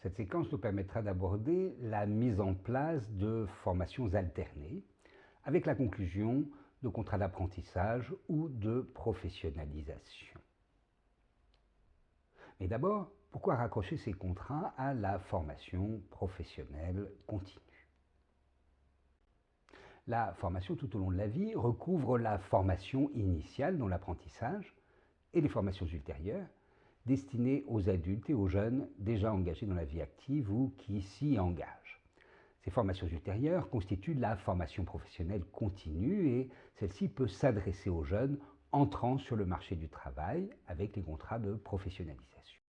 Cette séquence nous permettra d'aborder la mise en place de formations alternées avec la conclusion de contrats d'apprentissage ou de professionnalisation. Mais d'abord, pourquoi raccrocher ces contrats à la formation professionnelle continue? La formation tout au long de la vie recouvre la formation initiale dans l'apprentissage et les formations ultérieures destinées aux adultes et aux jeunes déjà engagés dans la vie active ou qui s'y engagent. Ces formations ultérieures constituent la formation professionnelle continue et celle-ci peut s'adresser aux jeunes entrant sur le marché du travail avec les contrats de professionnalisation.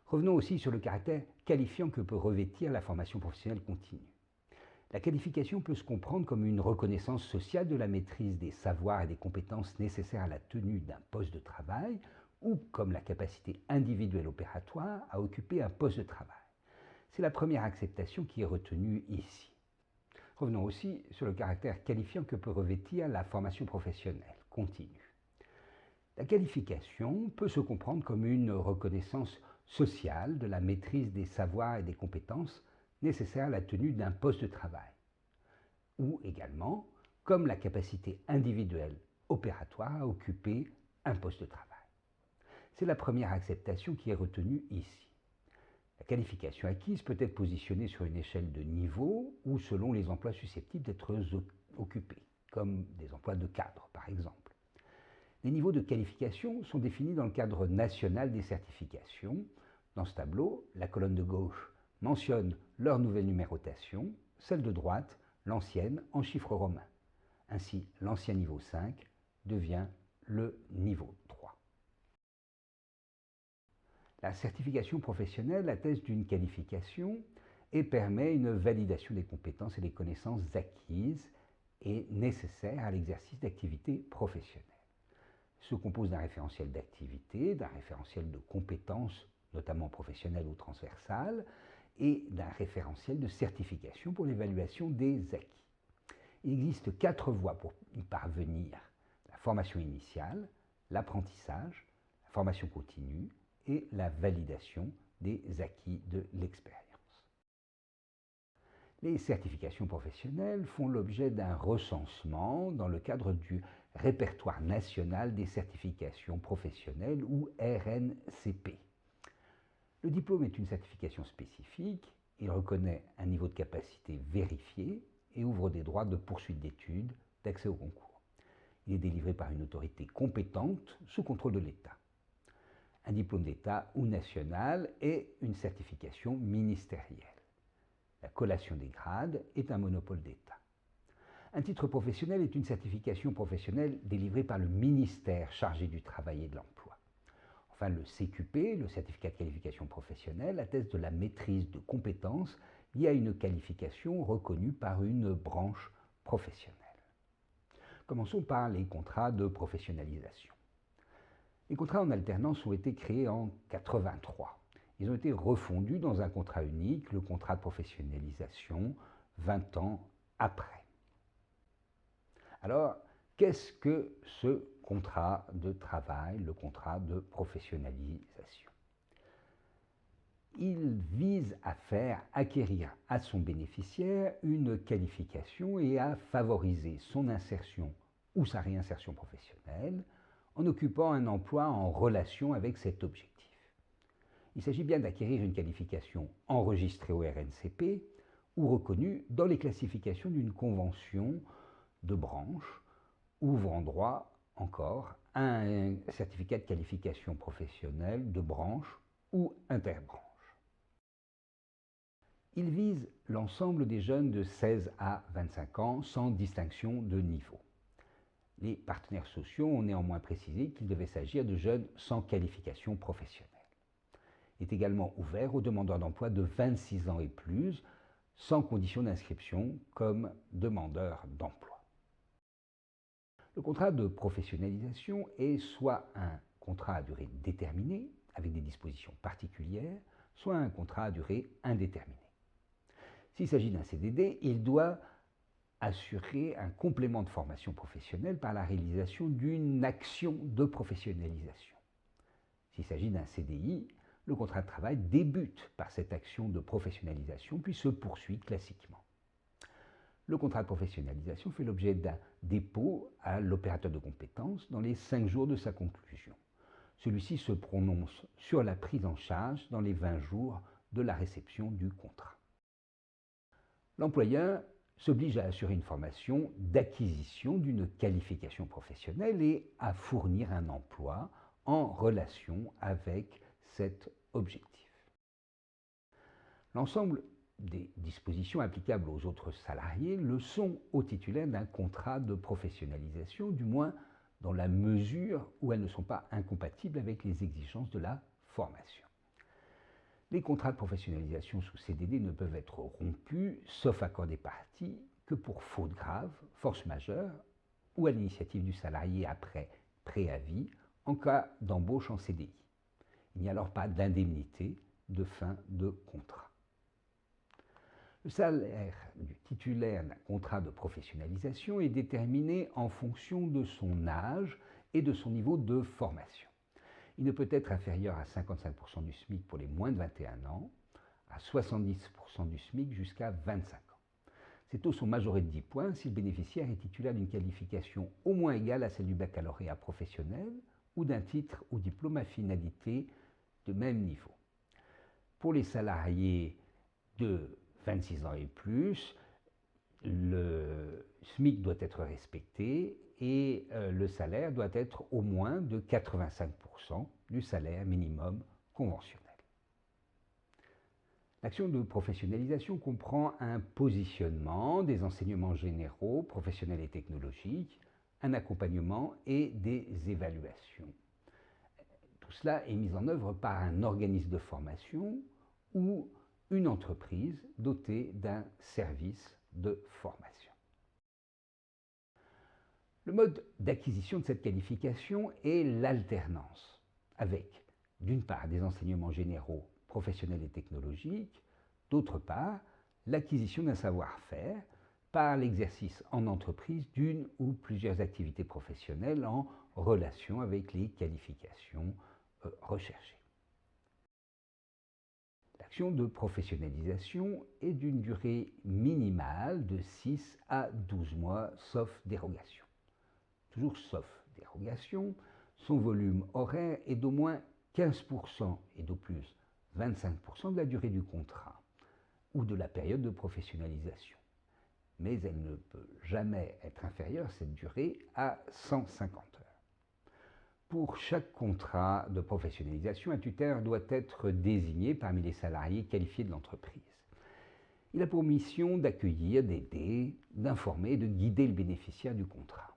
Revenons aussi sur le caractère qualifiant que peut revêtir la formation professionnelle continue. La qualification peut se comprendre comme une reconnaissance sociale de la maîtrise des savoirs et des compétences nécessaires à la tenue d'un poste de travail ou comme la capacité individuelle opératoire à occuper un poste de travail. C'est la première acceptation qui est retenue ici. Revenons aussi sur le caractère qualifiant que peut revêtir la formation professionnelle continue. La qualification peut se comprendre comme une reconnaissance sociale de la maîtrise des savoirs et des compétences nécessaires à la tenue d'un poste de travail, ou également comme la capacité individuelle opératoire à occuper un poste de travail. C'est la première acceptation qui est retenue ici. La qualification acquise peut être positionnée sur une échelle de niveau ou selon les emplois susceptibles d'être occupés, comme des emplois de cadre par exemple. Les niveaux de qualification sont définis dans le cadre national des certifications. Dans ce tableau, la colonne de gauche mentionne leur nouvelle numérotation, celle de droite, l'ancienne, en chiffres romains. Ainsi, l'ancien niveau 5 devient le niveau 3. La certification professionnelle atteste d'une qualification et permet une validation des compétences et des connaissances acquises et nécessaires à l'exercice d'activités professionnelles. Se compose d'un référentiel d'activité, d'un référentiel de compétences, notamment professionnelles ou transversales, et d'un référentiel de certification pour l'évaluation des acquis. Il existe 4 voies pour y parvenir: la formation initiale, l'apprentissage, la formation continue et la validation des acquis de l'expérience. Les certifications professionnelles font l'objet d'un recensement dans le cadre du Répertoire national des certifications professionnelles ou RNCP. Le diplôme est une certification spécifique, il reconnaît un niveau de capacité vérifié et ouvre des droits de poursuite d'études, d'accès au concours. Il est délivré par une autorité compétente sous contrôle de l'État. Un diplôme d'État ou national est une certification ministérielle. La collation des grades est un monopole d'État. Un titre professionnel est une certification professionnelle délivrée par le ministère chargé du travail et de l'emploi. Enfin, le CQP, le certificat de qualification professionnelle, atteste de la maîtrise de compétences liées à une qualification reconnue par une branche professionnelle. Commençons par les contrats de professionnalisation. Les contrats en alternance ont été créés en 1983. Ils ont été refondus dans un contrat unique, le contrat de professionnalisation, 20 ans après. Alors, qu'est-ce que ce contrat de travail, le contrat de professionnalisation? Il vise à faire acquérir à son bénéficiaire une qualification et à favoriser son insertion ou sa réinsertion professionnelle en occupant un emploi en relation avec cet objectif. Il s'agit bien d'acquérir une qualification enregistrée au RNCP ou reconnue dans les classifications d'une convention de branche, ouvrant droit encore à un certificat de qualification professionnelle de branche ou interbranche. Il vise l'ensemble des jeunes de 16 à 25 ans sans distinction de niveau. Les partenaires sociaux ont néanmoins précisé qu'il devait s'agir de jeunes sans qualification professionnelle. Il est également ouvert aux demandeurs d'emploi de 26 ans et plus, sans condition d'inscription comme demandeurs d'emploi. Le contrat de professionnalisation est soit un contrat à durée déterminée, avec des dispositions particulières, soit un contrat à durée indéterminée. S'il s'agit d'un CDD, il doit assurer un complément de formation professionnelle par la réalisation d'une action de professionnalisation. S'il s'agit d'un CDI, Le contrat de travail débute par cette action de professionnalisation puis se poursuit classiquement. Le contrat de professionnalisation fait l'objet d'un dépôt à l'opérateur de compétences dans les 5 jours de sa conclusion. Celui-ci se prononce sur la prise en charge dans les 20 jours de la réception du contrat. L'employeur s'oblige à assurer une formation d'acquisition d'une qualification professionnelle et à fournir un emploi en relation avec cet objectif. L'ensemble des dispositions applicables aux autres salariés le sont aux titulaires d'un contrat de professionnalisation, du moins dans la mesure où elles ne sont pas incompatibles avec les exigences de la formation. Les contrats de professionnalisation sous CDD ne peuvent être rompus, sauf accord des parties, que pour faute grave, force majeure ou à l'initiative du salarié après préavis en cas d'embauche en CDI. Il n'y a alors pas d'indemnité de fin de contrat. Le salaire du titulaire d'un contrat de professionnalisation est déterminé en fonction de son âge et de son niveau de formation. Il ne peut être inférieur à 55% du SMIC pour les moins de 21 ans, à 70% du SMIC jusqu'à 25 ans. Ces taux sont majorés de 10 points si le bénéficiaire est titulaire d'une qualification au moins égale à celle du baccalauréat professionnel ou d'un titre ou diplôme à finalité de même niveau. Pour les salariés de 26 ans et plus, le SMIC doit être respecté et le salaire doit être au moins de 85% du salaire minimum conventionnel. L'action de professionnalisation comprend un positionnement, des enseignements généraux, professionnels et technologiques, un accompagnement et des évaluations. Tout cela est mis en œuvre par un organisme de formation ou une entreprise dotée d'un service de formation. Le mode d'acquisition de cette qualification est l'alternance, avec d'une part des enseignements généraux, professionnels et technologiques, d'autre part l'acquisition d'un savoir-faire par l'exercice en entreprise d'une ou plusieurs activités professionnelles en relation avec les qualifications recherchées. L'action de professionnalisation est d'une durée minimale de 6 à 12 mois, sauf dérogation. Toujours sauf dérogation, son volume horaire est d'au moins 15% et d'au plus 25% de la durée du contrat ou de la période de professionnalisation. Mais elle ne peut jamais être inférieure, cette durée, à 150 heures. Pour chaque contrat de professionnalisation, un tuteur doit être désigné parmi les salariés qualifiés de l'entreprise. Il a pour mission d'accueillir, d'aider, d'informer et de guider le bénéficiaire du contrat.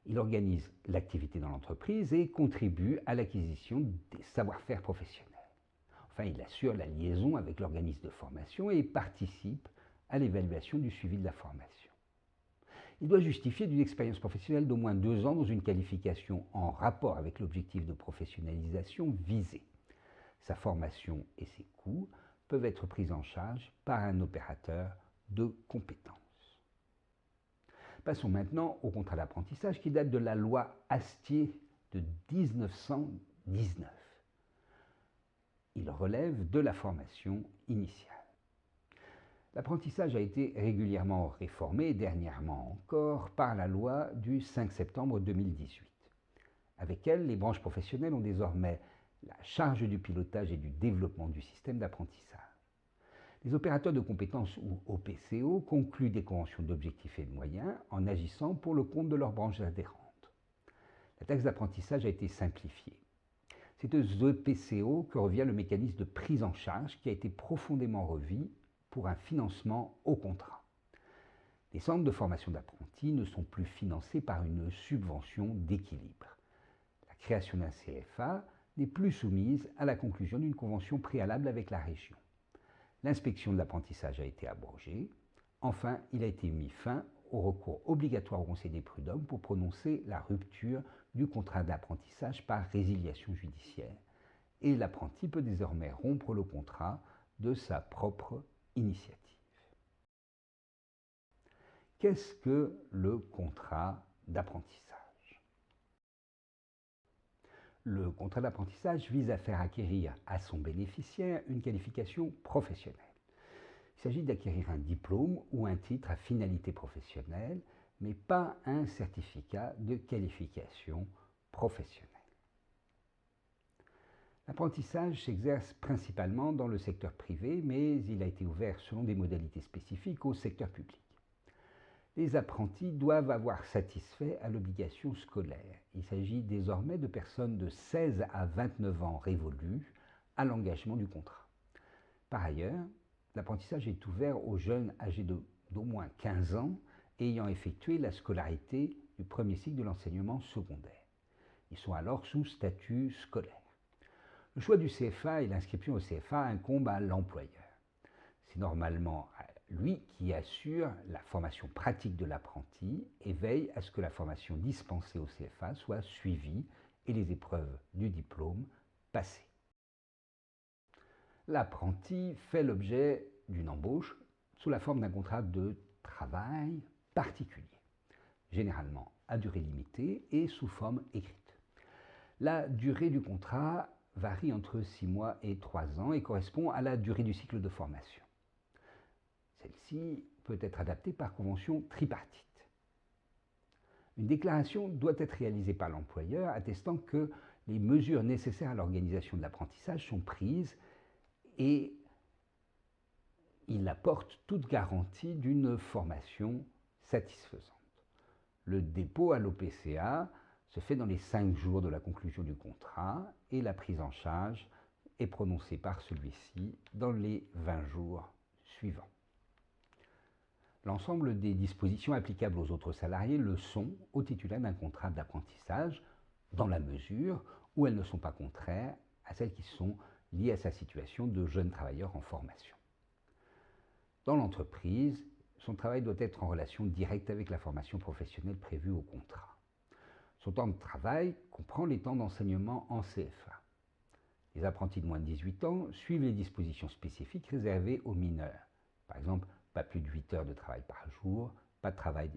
Il organise l'activité dans l'entreprise et contribue à l'acquisition des savoir-faire professionnels. Enfin, il assure la liaison avec l'organisme de formation et participe à l'évaluation du suivi de la formation. Il doit justifier d'une expérience professionnelle d'au moins 2 ans dans une qualification en rapport avec l'objectif de professionnalisation visé. Sa formation et ses coûts peuvent être pris en charge par un opérateur de compétences. Passons maintenant au contrat d'apprentissage qui date de la loi Astier de 1919. Il relève de la formation initiale. L'apprentissage a été régulièrement réformé, et dernièrement encore, par la loi du 5 septembre 2018. Avec elle, les branches professionnelles ont désormais la charge du pilotage et du développement du système d'apprentissage. Les opérateurs de compétences ou OPCO concluent des conventions d'objectifs et de moyens en agissant pour le compte de leurs branches adhérentes. La taxe d'apprentissage a été simplifiée. C'est aux OPCO que revient le mécanisme de prise en charge qui a été profondément revu pour un financement au contrat. Les centres de formation d'apprentis ne sont plus financés par une subvention d'équilibre. La création d'un CFA n'est plus soumise à la conclusion d'une convention préalable avec la région. L'inspection de l'apprentissage a été abrogée. Enfin, il a été mis fin au recours obligatoire au Conseil des prud'hommes pour prononcer la rupture du contrat d'apprentissage par résiliation judiciaire. Et l'apprenti peut désormais rompre le contrat de sa propre initiative. Qu'est-ce que le contrat d'apprentissage? Le contrat d'apprentissage vise à faire acquérir à son bénéficiaire une qualification professionnelle. Il s'agit d'acquérir un diplôme ou un titre à finalité professionnelle, mais pas un certificat de qualification professionnelle. L'apprentissage s'exerce principalement dans le secteur privé, mais il a été ouvert selon des modalités spécifiques au secteur public. Les apprentis doivent avoir satisfait à l'obligation scolaire. Il s'agit désormais de personnes de 16 à 29 ans révolus à l'engagement du contrat. Par ailleurs, l'apprentissage est ouvert aux jeunes âgés d'au moins 15 ans ayant effectué la scolarité du premier cycle de l'enseignement secondaire. Ils sont alors sous statut scolaire. Le choix du CFA et l'inscription au CFA incombent à l'employeur. C'est normalement lui qui assure la formation pratique de l'apprenti et veille à ce que la formation dispensée au CFA soit suivie et les épreuves du diplôme passées. L'apprenti fait l'objet d'une embauche sous la forme d'un contrat de travail particulier, généralement à durée limitée et sous forme écrite. La durée du contrat varie entre 6 mois et 3 ans et correspond à la durée du cycle de formation. Celle-ci peut être adaptée par convention tripartite. Une déclaration doit être réalisée par l'employeur attestant que les mesures nécessaires à l'organisation de l'apprentissage sont prises et il apporte toute garantie d'une formation satisfaisante. Le dépôt à l'OPCA se fait dans les 5 jours de la conclusion du contrat et la prise en charge est prononcée par celui-ci dans les 20 jours suivants. L'ensemble des dispositions applicables aux autres salariés le sont au titulaire d'un contrat d'apprentissage dans la mesure où elles ne sont pas contraires à celles qui sont liées à sa situation de jeune travailleur en formation. Dans l'entreprise, son travail doit être en relation directe avec la formation professionnelle prévue au contrat. Son temps de travail comprend les temps d'enseignement en CFA. Les apprentis de moins de 18 ans suivent les dispositions spécifiques réservées aux mineurs. Par exemple, pas plus de 8 heures de travail par jour, pas de travail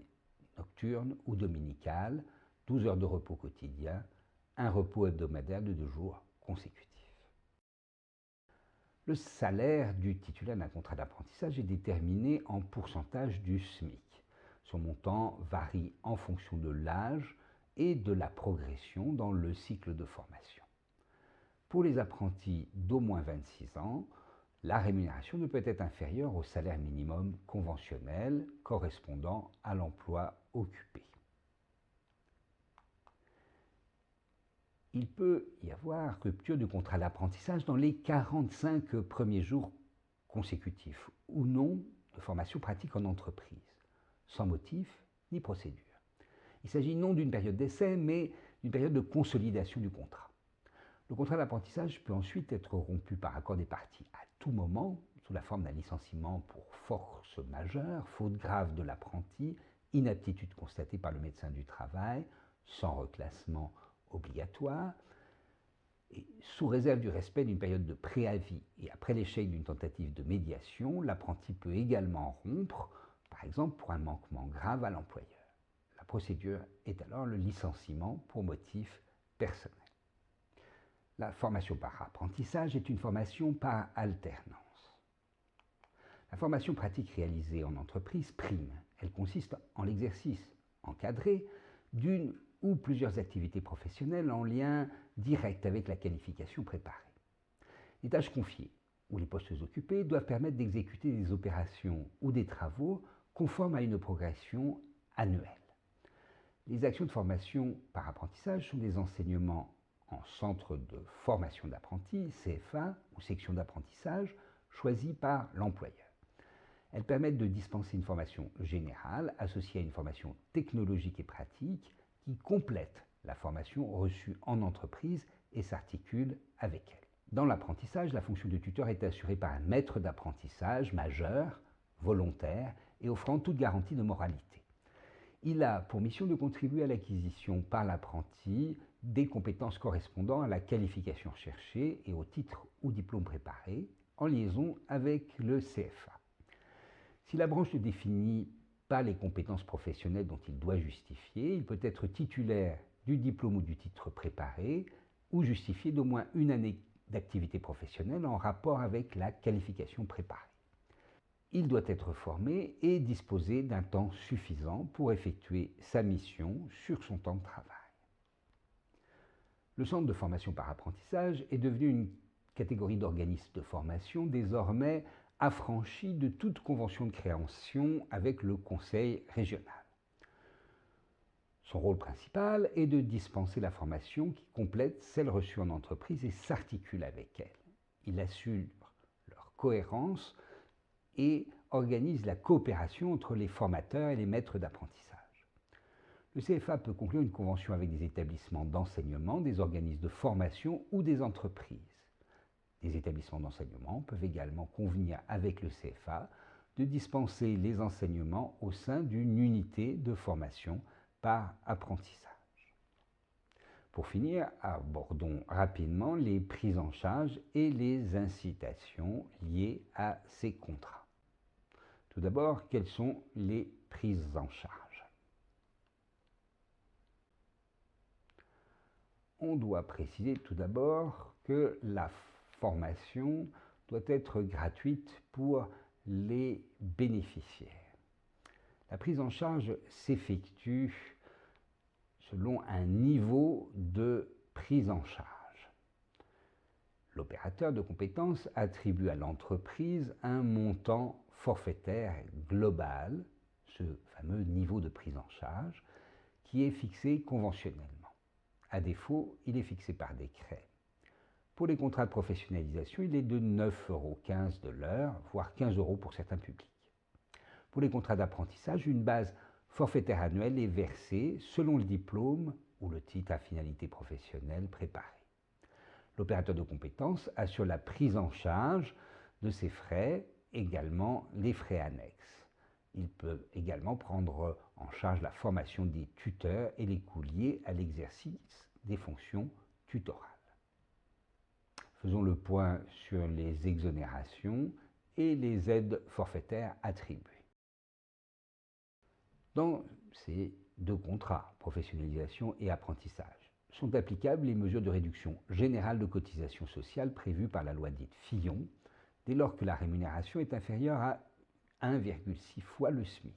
nocturne ou dominical, 12 heures de repos quotidien, un repos hebdomadaire de 2 jours consécutifs. Le salaire du titulaire d'un contrat d'apprentissage est déterminé en pourcentage du SMIC. Son montant varie en fonction de l'âge et de la progression dans le cycle de formation. Pour les apprentis d'au moins 26 ans, la rémunération ne peut être inférieure au salaire minimum conventionnel correspondant à l'emploi occupé. Il peut y avoir rupture du contrat d'apprentissage dans les 45 premiers jours consécutifs ou non de formation pratique en entreprise, sans motif ni procédure. Il s'agit non d'une période d'essai, mais d'une période de consolidation du contrat. Le contrat d'apprentissage peut ensuite être rompu par accord des parties à tout moment, sous la forme d'un licenciement pour force majeure, faute grave de l'apprenti, inaptitude constatée par le médecin du travail, sans reclassement obligatoire, et sous réserve du respect d'une période de préavis et après l'échec d'une tentative de médiation, l'apprenti peut également rompre, par exemple pour un manquement grave à l'employeur. La procédure est alors le licenciement pour motif personnel. La formation par apprentissage est une formation par alternance. La formation pratique réalisée en entreprise prime. Elle consiste en l'exercice encadré d'une ou plusieurs activités professionnelles en lien direct avec la qualification préparée. Les tâches confiées ou les postes occupés doivent permettre d'exécuter des opérations ou des travaux conformes à une progression annuelle. Les actions de formation par apprentissage sont des enseignements en centre de formation d'apprentis, CFA ou section d'apprentissage, choisis par l'employeur. Elles permettent de dispenser une formation générale associée à une formation technologique et pratique qui complète la formation reçue en entreprise et s'articule avec elle. Dans l'apprentissage, la fonction de tuteur est assurée par un maître d'apprentissage majeur, volontaire et offrant toute garantie de moralité. Il a pour mission de contribuer à l'acquisition par l'apprenti des compétences correspondant à la qualification recherchée et au titre ou diplôme préparé, en liaison avec le CFA. Si la branche ne définit pas les compétences professionnelles dont il doit justifier, il peut être titulaire du diplôme ou du titre préparé ou justifier d'au moins une année d'activité professionnelle en rapport avec la qualification préparée. Il doit être formé et disposer d'un temps suffisant pour effectuer sa mission sur son temps de travail. Le centre de formation par apprentissage est devenu une catégorie d'organismes de formation désormais affranchie de toute convention de création avec le conseil régional. Son rôle principal est de dispenser la formation qui complète celle reçue en entreprise et s'articule avec elle. Il assure leur cohérence et organise la coopération entre les formateurs et les maîtres d'apprentissage. Le CFA peut conclure une convention avec des établissements d'enseignement, des organismes de formation ou des entreprises. Des établissements d'enseignement peuvent également convenir avec le CFA de dispenser les enseignements au sein d'une unité de formation par apprentissage. Pour finir, abordons rapidement les prises en charge et les incitations liées à ces contrats. Tout d'abord, quelles sont les prises en charge? On doit préciser tout d'abord que la formation doit être gratuite pour les bénéficiaires. La prise en charge s'effectue selon un niveau de prise en charge. L'opérateur de compétences attribue à l'entreprise un montant forfaitaire global, ce fameux niveau de prise en charge, qui est fixé conventionnellement. À défaut, il est fixé par décret. Pour les contrats de professionnalisation, il est de 9,15 € de l'heure, voire 15 € pour certains publics. Pour les contrats d'apprentissage, une base forfaitaire annuelle est versée selon le diplôme ou le titre à finalité professionnelle préparé. L'opérateur de compétences assure la prise en charge de ces frais, également les frais annexes. Il peut également prendre en charge la formation des tuteurs et les coûts liés à l'exercice des fonctions tutorales. Faisons le point sur les exonérations et les aides forfaitaires attribuées. Dans ces deux contrats, professionnalisation et apprentissage, sont applicables les mesures de réduction générale de cotisation sociale prévues par la loi dite Fillon, dès lors que la rémunération est inférieure à 1,6 fois le SMIC.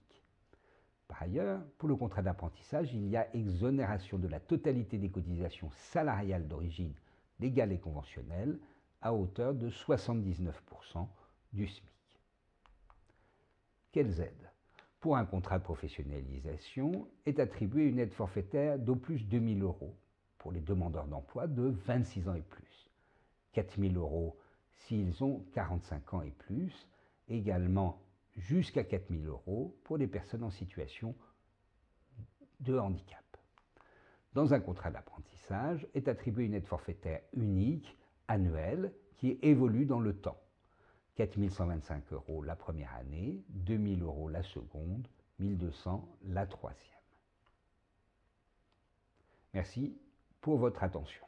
Par ailleurs, pour le contrat d'apprentissage, il y a exonération de la totalité des cotisations salariales d'origine légale et conventionnelle à hauteur de 79% du SMIC. Quelles aides? Pour un contrat de professionnalisation, est attribuée une aide forfaitaire d'au plus 2 000 € pour les demandeurs d'emploi de 26 ans et plus, 4 000 € s'ils ont 45 ans et plus, également jusqu'à 4 000 € pour les personnes en situation de handicap. Dans un contrat d'apprentissage, est attribuée une aide forfaitaire unique, annuelle, qui évolue dans le temps. 4 125 € la première année, 2 000 € la seconde, 1 200 € la troisième. Merci pour votre attention.